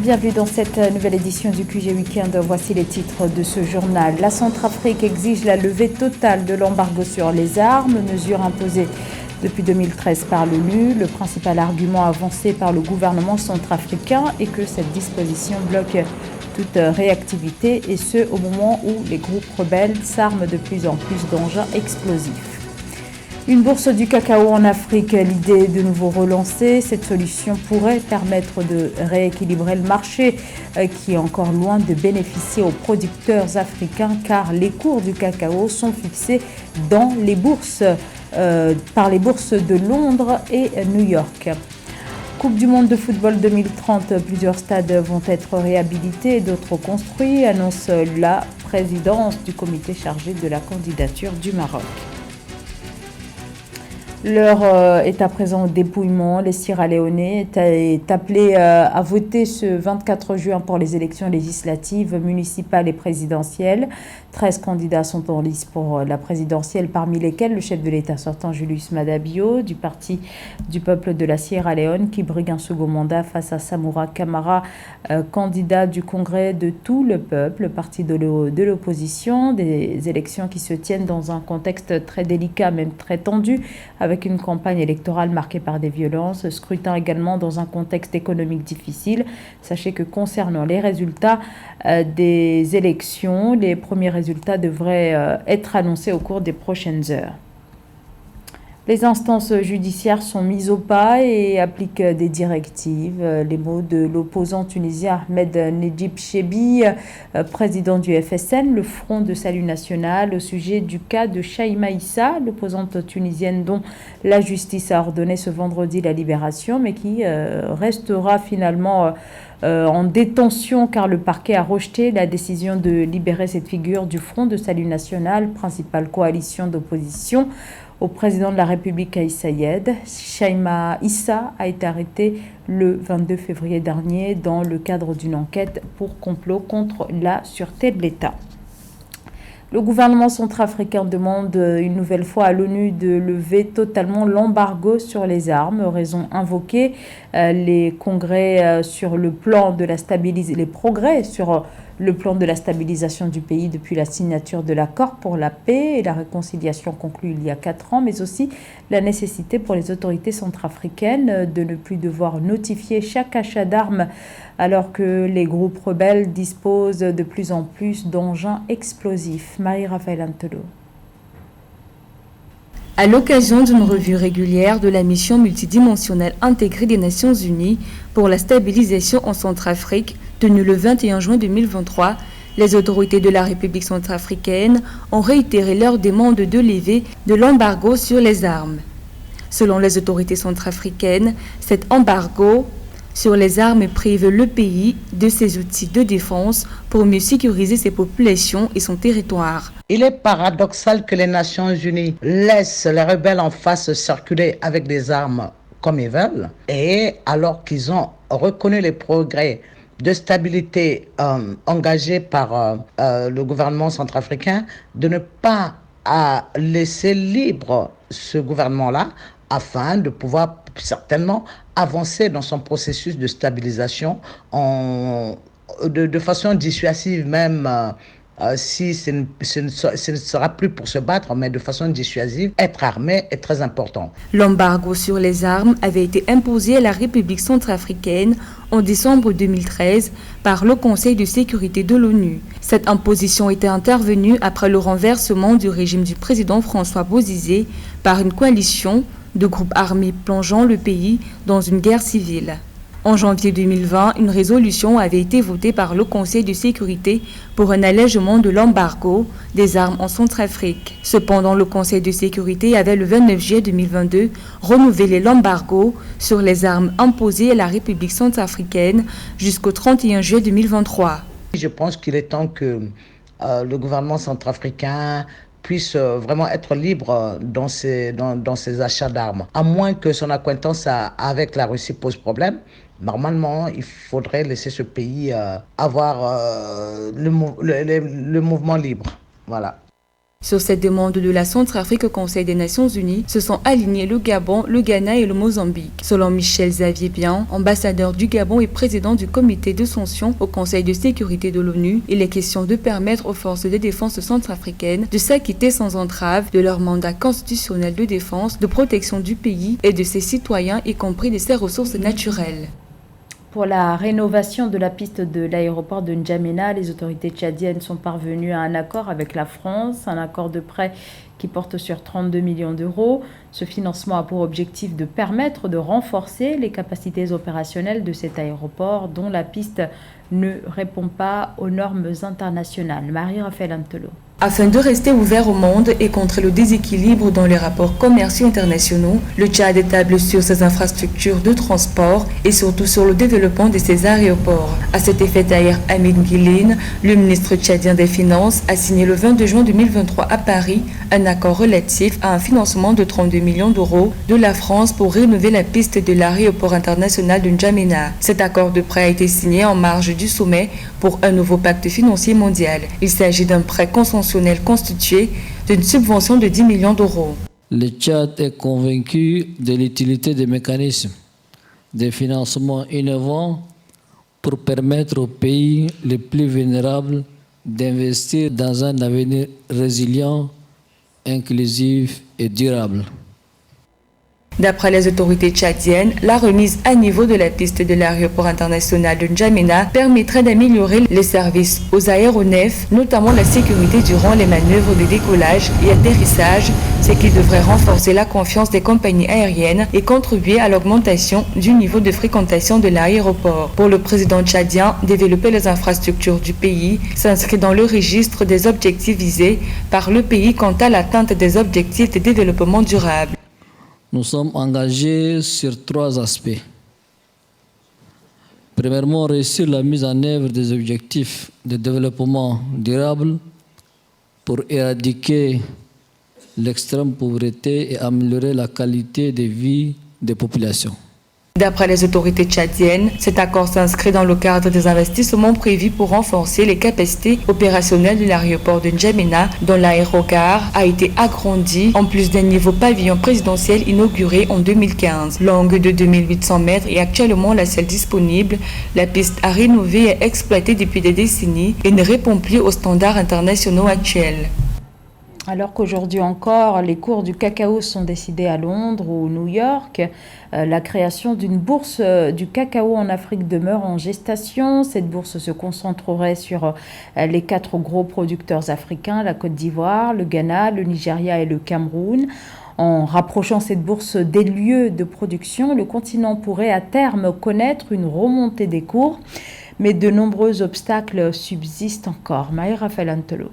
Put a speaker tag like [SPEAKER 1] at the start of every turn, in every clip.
[SPEAKER 1] Bienvenue dans cette nouvelle édition du QG Weekend. Voici les titres de ce journal. La Centrafrique exige la levée totale de l'embargo sur les armes, mesure imposée depuis 2013 par l'ONU. Le principal argument avancé par le gouvernement centrafricain est que cette disposition bloque toute réactivité, et ce au moment où les groupes rebelles s'arment de plus en plus d'engins explosifs. Une bourse du cacao en Afrique, l'idée est de nouveau relancée. Cette solution pourrait permettre de rééquilibrer le marché qui est encore loin de bénéficier aux producteurs africains car les cours du cacao sont fixés dans les bourses, par les bourses de Londres et New York. Coupe du monde de football 2030, plusieurs stades vont être réhabilités et d'autres construits, annonce la présidence du comité chargé de la candidature du Maroc. L'heure est à présent au dépouillement. Les Sierra-Léonais est appelé à voter ce 24 juin pour les élections législatives, municipales et présidentielles. 13 candidats sont en lice pour la présidentielle, parmi lesquels le chef de l'État sortant Julius Maada Bio du Parti du peuple de la Sierra Leone qui brigue un second mandat face à Samura Kamara, candidat du Congrès de tout le peuple, parti de l'opposition. Des élections qui se tiennent dans un contexte très délicat, même très tendu, avec une campagne électorale marquée par des violences, scrutin également dans un contexte économique difficile. Sachez que concernant les résultats des élections, les premiers résultats devraient être annoncés au cours des prochaines heures. Les instances judiciaires sont mises au pas et appliquent des directives. Les mots de l'opposant tunisien Ahmed Nedjib Chebi, président du FSN, le Front de Salut National, au sujet du cas de Shaima Issa, l'opposante tunisienne dont la justice a ordonné ce vendredi la libération, mais qui restera finalement en détention car le parquet a rejeté la décision de libérer cette figure du Front de Salut National, principale coalition d'opposition au président de la République Kais Saied. Shaima Issa a été arrêté le 22 février dernier dans le cadre d'une enquête pour complot contre la sûreté de l'État. Le gouvernement centrafricain demande une nouvelle fois à l'ONU de lever totalement l'embargo sur les armes. Raison invoquée, les progrès sur le plan de la stabilisation du pays depuis la signature de l'accord pour la paix et la réconciliation conclue il y a 4 ans, mais aussi la nécessité pour les autorités centrafricaines de ne plus devoir notifier chaque achat d'armes alors que les groupes rebelles disposent de plus en plus d'engins explosifs. Marie-Raphaël Antelo.
[SPEAKER 2] À l'occasion d'une revue régulière de la mission multidimensionnelle intégrée des Nations Unies pour la stabilisation en Centrafrique, tenue le 21 juin 2023, les autorités de la République centrafricaine ont réitéré leur demande de lever de l'embargo sur les armes. Selon les autorités centrafricaines, cet embargo sur les armes prive le pays de ses outils de défense pour mieux sécuriser ses populations et son territoire.
[SPEAKER 3] Il est paradoxal que les Nations Unies laissent les rebelles en face circuler avec des armes comme ils veulent, et alors qu'ils ont reconnu les progrès de stabilité engagés par le gouvernement centrafricain, de ne pas laisser libre ce gouvernement-là afin de pouvoir certainement avancer dans son processus de stabilisation de façon dissuasive même. Si ce ne sera plus pour se battre, mais de façon dissuasive, être armé est très important.
[SPEAKER 2] L'embargo sur les armes avait été imposé à la République centrafricaine en décembre 2013 par le Conseil de sécurité de l'ONU. Cette imposition était intervenue après le renversement du régime du président François Bozizé par une coalition de groupes armés plongeant le pays dans une guerre civile. En janvier 2020, une résolution avait été votée par le Conseil de sécurité pour un allègement de l'embargo des armes en Centrafrique. Cependant, le Conseil de sécurité avait le 29 juillet 2022 renouvelé l'embargo sur les armes imposées à la République centrafricaine jusqu'au 31 juillet 2023.
[SPEAKER 3] Je pense qu'il est temps que le gouvernement centrafricain puisse vraiment être libre dans ses achats d'armes. À moins que son accointance avec la Russie pose problème, normalement, il faudrait laisser ce pays avoir le mouvement libre. Voilà.
[SPEAKER 2] Sur cette demande de la Centrafrique au Conseil des Nations Unies, se sont alignés le Gabon, le Ghana et le Mozambique. Selon Michel Xavier Bian, ambassadeur du Gabon et président du comité de sanctions au Conseil de sécurité de l'ONU, il est question de permettre aux forces de défense centrafricaines de s'acquitter sans entrave de leur mandat constitutionnel de défense, de protection du pays et de ses citoyens, y compris de ses ressources naturelles.
[SPEAKER 1] Pour la rénovation de la piste de l'aéroport de N'Djamena, les autorités tchadiennes sont parvenues à un accord avec la France, un accord de prêt qui porte sur 32 millions d'euros. Ce financement a pour objectif de permettre de renforcer les capacités opérationnelles de cet aéroport dont la piste ne répond pas aux normes internationales. Marie-Raphaël Antelo.
[SPEAKER 2] Afin de rester ouvert au monde et contrer le déséquilibre dans les rapports commerciaux internationaux, le Tchad table sur ses infrastructures de transport et surtout sur le développement de ses aéroports. À cet effet, Tahir Hamid Guilin, le ministre tchadien des Finances, a signé le 22 juin 2023 à Paris un accord relatif à un financement de 32 millions d'euros de la France pour rénover la piste de l'aéroport international de N'Djamena. Cet accord de prêt a été signé en marge du sommet pour un nouveau pacte financier mondial. Il s'agit d'un prêt consensuel constitué d'une subvention de 10 millions d'euros.
[SPEAKER 4] Le Tchad est convaincu de l'utilité des mécanismes de financement innovants pour permettre aux pays les plus vulnérables d'investir dans un avenir résilient, inclusif et durable.
[SPEAKER 2] D'après les autorités tchadiennes, la remise à niveau de la piste de l'aéroport international de N'Djamena permettrait d'améliorer les services aux aéronefs, notamment la sécurité durant les manœuvres de décollage et atterrissage, ce qui devrait renforcer la confiance des compagnies aériennes et contribuer à l'augmentation du niveau de fréquentation de l'aéroport. Pour le président tchadien, développer les infrastructures du pays s'inscrit dans le registre des objectifs visés par le pays quant à l'atteinte des objectifs de développement durable.
[SPEAKER 4] Nous sommes engagés sur 3 aspects. Premièrement, réussir la mise en œuvre des objectifs de développement durable pour éradiquer l'extrême pauvreté et améliorer la qualité de vie des populations.
[SPEAKER 2] D'après les autorités tchadiennes, cet accord s'inscrit dans le cadre des investissements prévus pour renforcer les capacités opérationnelles de l'aéroport de N'Djamena, dont l'aérogare a été agrandi en plus d'un nouveau pavillon présidentiel inauguré en 2015. Longue de 2800 mètres et actuellement la seule disponible, la piste à rénover et exploitée depuis des décennies et ne répond plus aux standards internationaux actuels.
[SPEAKER 1] Alors qu'aujourd'hui encore, les cours du cacao sont décidés à Londres ou New York, la création d'une bourse du cacao en Afrique demeure en gestation. Cette bourse se concentrerait sur les 4 gros producteurs africains, la Côte d'Ivoire, le Ghana, le Nigeria et le Cameroun. En rapprochant cette bourse des lieux de production, le continent pourrait à terme connaître une remontée des cours, mais de nombreux obstacles subsistent encore. Marie-Raphaël Antelo.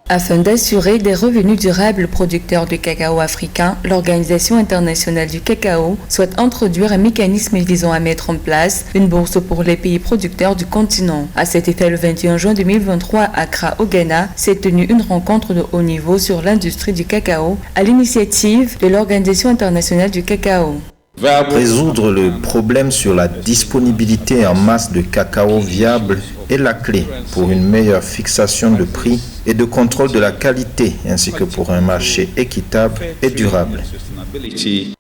[SPEAKER 2] Afin d'assurer des revenus durables aux producteurs de cacao africains, l'Organisation internationale du cacao souhaite introduire un mécanisme visant à mettre en place une bourse pour les pays producteurs du continent. À cet effet, le 21 juin 2023 à Accra, au Ghana, s'est tenue une rencontre de haut niveau sur l'industrie du cacao à l'initiative de l'Organisation internationale du cacao.
[SPEAKER 5] Résoudre le problème sur la disponibilité en masse de cacao viable est la clé pour une meilleure fixation de prix et de contrôle de la qualité, ainsi que pour un marché équitable et durable.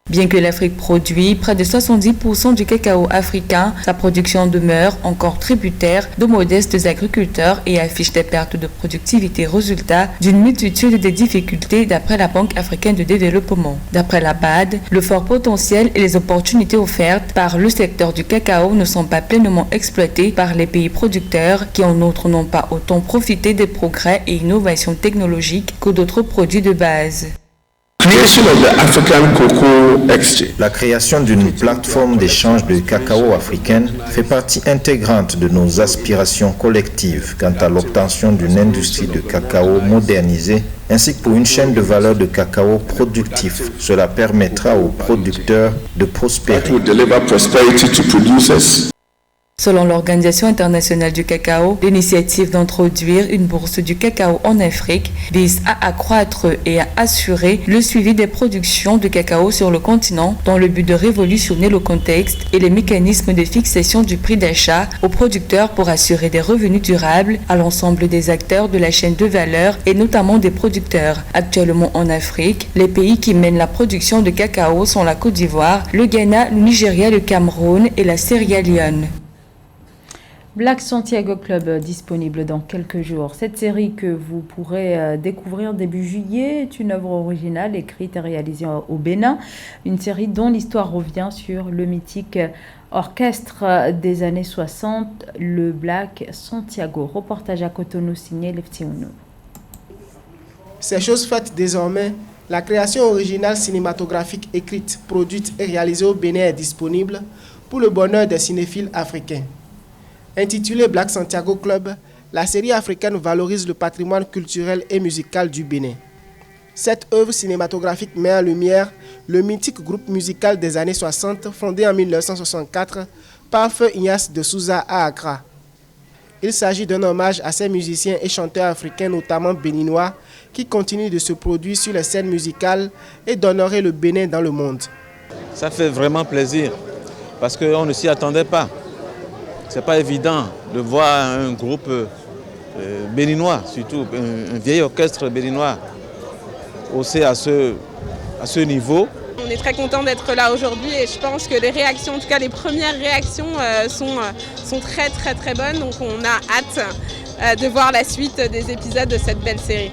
[SPEAKER 2] Bien que l'Afrique produit près de 70% du cacao africain, sa production demeure encore tributaire de modestes agriculteurs et affiche des pertes de productivité résultat d'une multitude de difficultés d'après la Banque africaine de développement. D'après la BAD, le fort potentiel et les opportunités offertes par le secteur du cacao ne sont pas pleinement exploitées par les pays producteurs qui en outre n'ont pas autant profité des progrès et innovations technologiques que d'autres produits de base.
[SPEAKER 5] La création d'une plateforme d'échange de cacao africaine fait partie intégrante de nos aspirations collectives quant à l'obtention d'une industrie de cacao modernisée ainsi que pour une chaîne de valeur de cacao productif. Cela permettra aux producteurs de prospérer.
[SPEAKER 2] Selon l'Organisation internationale du cacao, l'initiative d'introduire une bourse du cacao en Afrique vise à accroître et à assurer le suivi des productions de cacao sur le continent dans le but de révolutionner le contexte et les mécanismes de fixation du prix d'achat aux producteurs pour assurer des revenus durables à l'ensemble des acteurs de la chaîne de valeur et notamment des producteurs. Actuellement en Afrique, les pays qui mènent la production de cacao sont la Côte d'Ivoire, le Ghana, le Nigeria, le Cameroun et la Sierra Leone.
[SPEAKER 1] Black Santiago Club disponible dans quelques jours. Cette série que vous pourrez découvrir début juillet est une œuvre originale écrite et réalisée au Bénin. Une série dont l'histoire revient sur le mythique orchestre des années 60, le Black Santiago. Reportage à Cotonou signé Leftiounou.
[SPEAKER 6] C'est chose faite désormais. La création originale cinématographique écrite, produite et réalisée au Bénin est disponible pour le bonheur des cinéphiles africains. Intitulée Black Santiago Club, la série africaine valorise le patrimoine culturel et musical du Bénin. Cette œuvre cinématographique met en lumière le mythique groupe musical des années 60 fondé en 1964 par Feu Ignace de Souza à Accra. Il s'agit d'un hommage à ces musiciens et chanteurs africains, notamment béninois, qui continuent de se produire sur les scènes musicales et d'honorer le Bénin dans le monde.
[SPEAKER 7] Ça fait vraiment plaisir parce qu'on ne s'y attendait pas. C'est pas évident de voir un groupe béninois, surtout un vieil orchestre béninois, haussé à ce niveau.
[SPEAKER 8] On est très content d'être là aujourd'hui et je pense que les réactions, en tout cas les premières réactions sont très très très bonnes. Donc on a hâte de voir la suite des épisodes de cette belle série.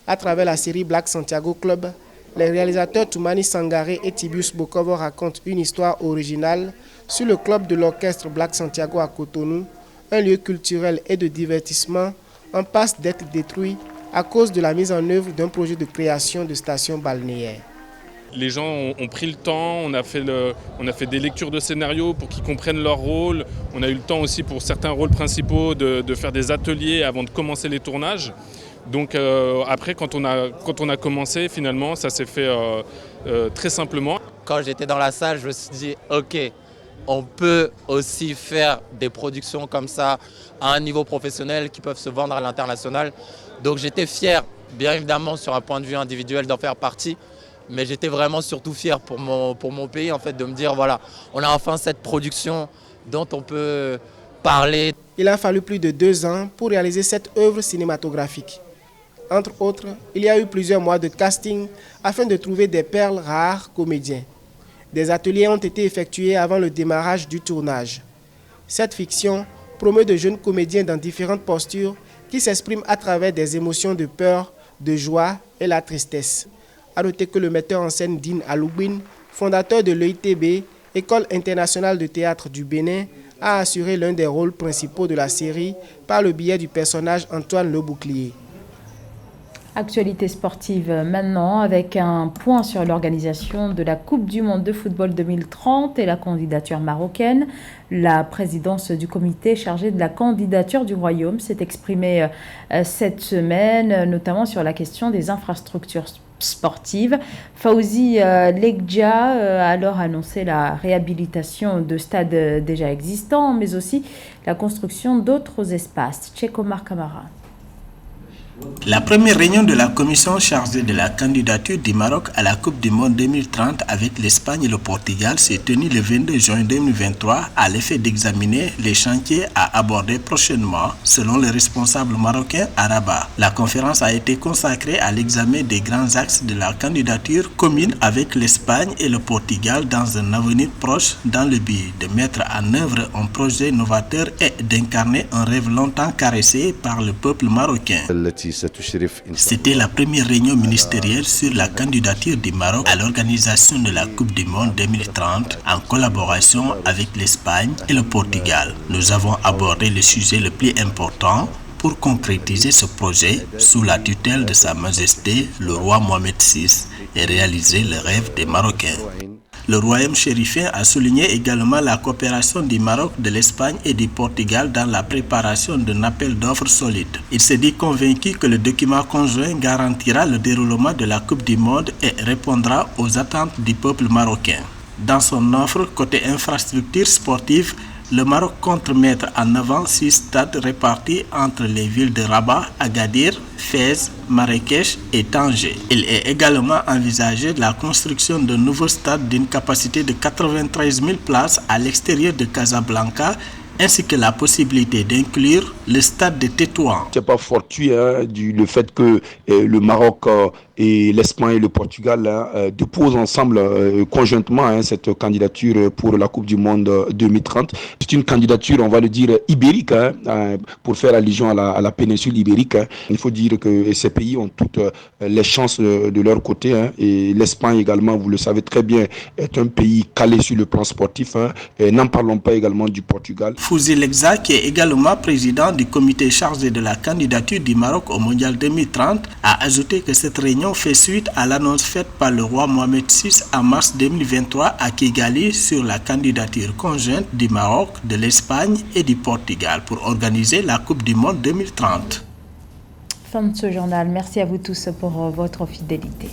[SPEAKER 6] À travers la série Black Santiago Club, les réalisateurs Toumani Sangaré et Tibius Bokovo racontent une histoire originale sur le club de l'orchestre Black Santiago à Cotonou, un lieu culturel et de divertissement en passe d'être détruit à cause de la mise en œuvre d'un projet de création de stations balnéaires.
[SPEAKER 9] Les gens ont pris le temps, on a fait des lectures de scénarios pour qu'ils comprennent leur rôle. On a eu le temps aussi pour certains rôles principaux de faire des ateliers avant de commencer les tournages. Donc après, quand on a commencé, finalement, ça s'est fait très simplement.
[SPEAKER 10] Quand j'étais dans la salle, je me suis dit, ok, on peut aussi faire des productions comme ça à un niveau professionnel qui peuvent se vendre à l'international. Donc j'étais fier, bien évidemment, sur un point de vue individuel d'en faire partie. Mais j'étais vraiment surtout fier pour mon pays, en fait, de me dire, voilà, on a enfin cette production dont on peut parler.
[SPEAKER 6] Il a fallu plus de 2 ans pour réaliser cette œuvre cinématographique. Entre autres, il y a eu plusieurs mois de casting afin de trouver des perles rares comédiens. Des ateliers ont été effectués avant le démarrage du tournage. Cette fiction promeut de jeunes comédiens dans différentes postures qui s'expriment à travers des émotions de peur, de joie et la tristesse. A noter que le metteur en scène Dean Aloubine, fondateur de l'EITB, École internationale de théâtre du Bénin, a assuré l'un des rôles principaux de la série par le biais du personnage Antoine Le Bouclier.
[SPEAKER 1] Actualité sportive maintenant avec un point sur l'organisation de la Coupe du Monde de football 2030 et la candidature marocaine. La présidence du comité chargé de la candidature du Royaume s'est exprimée cette semaine, notamment sur la question des infrastructures sportives. Fawzi Legja a alors annoncé la réhabilitation de stades déjà existants, mais aussi la construction d'autres espaces. Chekomar Kamara.
[SPEAKER 11] La première réunion de la commission chargée de la candidature du Maroc à la Coupe du Monde 2030 avec l'Espagne et le Portugal s'est tenue le 22 juin 2023 à l'effet d'examiner les chantiers à aborder prochainement, selon le responsable marocain à Rabat. La conférence a été consacrée à l'examen des grands axes de la candidature commune avec l'Espagne et le Portugal dans un avenir proche, dans le but de mettre en œuvre un projet novateur et d'incarner un rêve longtemps caressé par le peuple marocain. C'était la première réunion ministérielle sur la candidature du Maroc à l'organisation de la Coupe du Monde 2030 en collaboration avec l'Espagne et le Portugal. Nous avons abordé le sujet le plus important pour concrétiser ce projet sous la tutelle de Sa Majesté le roi Mohamed VI et réaliser le rêve des Marocains. Le royaume chérifien a souligné également la coopération du Maroc, de l'Espagne et du Portugal dans la préparation d'un appel d'offres solide. Il s'est dit convaincu que le document conjoint garantira le déroulement de la Coupe du Monde et répondra aux attentes du peuple marocain. Dans son offre côté infrastructure sportive, le Maroc compte mettre en avant 6 stades répartis entre les villes de Rabat, Agadir, Fès, Marrakech et Tanger. Il est également envisagé la construction d'un nouveau stade d'une capacité de 93 000 places à l'extérieur de Casablanca, ainsi que la possibilité d'inclure le stade de Tétouan.
[SPEAKER 12] C'est pas fortuit le fait que le Maroc et l'Espagne et le Portugal déposent ensemble conjointement cette candidature pour la Coupe du Monde 2030. C'est une candidature, on va le dire, ibérique, pour faire allusion à la péninsule ibérique. Il faut dire que ces pays ont toutes les chances de leur côté. Et l'Espagne également, vous le savez très bien, est un pays calé sur le plan sportif. Et n'en parlons pas également du Portugal.
[SPEAKER 11] Fouzi Legza, qui est également président du comité chargé de la candidature du Maroc au Mondial 2030, a ajouté que cette réunion fait suite à l'annonce faite par le roi Mohamed VI en mars 2023 à Kigali sur la candidature conjointe du Maroc, de l'Espagne et du Portugal pour organiser la Coupe du Monde 2030.
[SPEAKER 1] Fin de ce journal. Merci à vous tous pour votre fidélité.